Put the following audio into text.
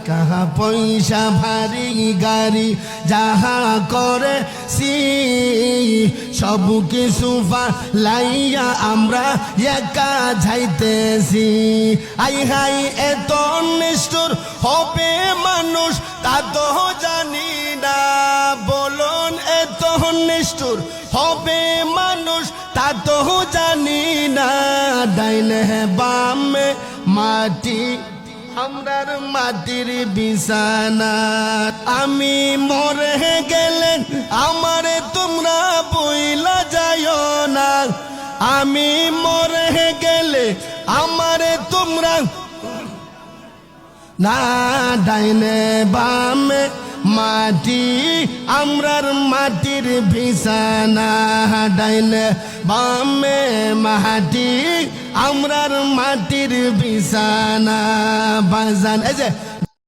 টাকা পয়সা ভারী গাড়ি যাহা করে সব কিছু লাইয়া আমরা একা যাইতেছি আই হাই এত নিষ্ঠুর হবে মানুষ তা তো জানি না বলুন এত নিষ্ঠুর হবে মানুষ তা তো জানি না ডাইনে বামে মাটি আমরার মাটির বিছানা আমি মরে গেলে আমারে তোমরা বইলা যাইও না আমি মরে গেলে আমারে তোমরা না ডাইনে বামে মাটি আমরার মাটির বিছানা ডাইনে বামে মাটি আমরার মাটির বিছানা বাজান এই যে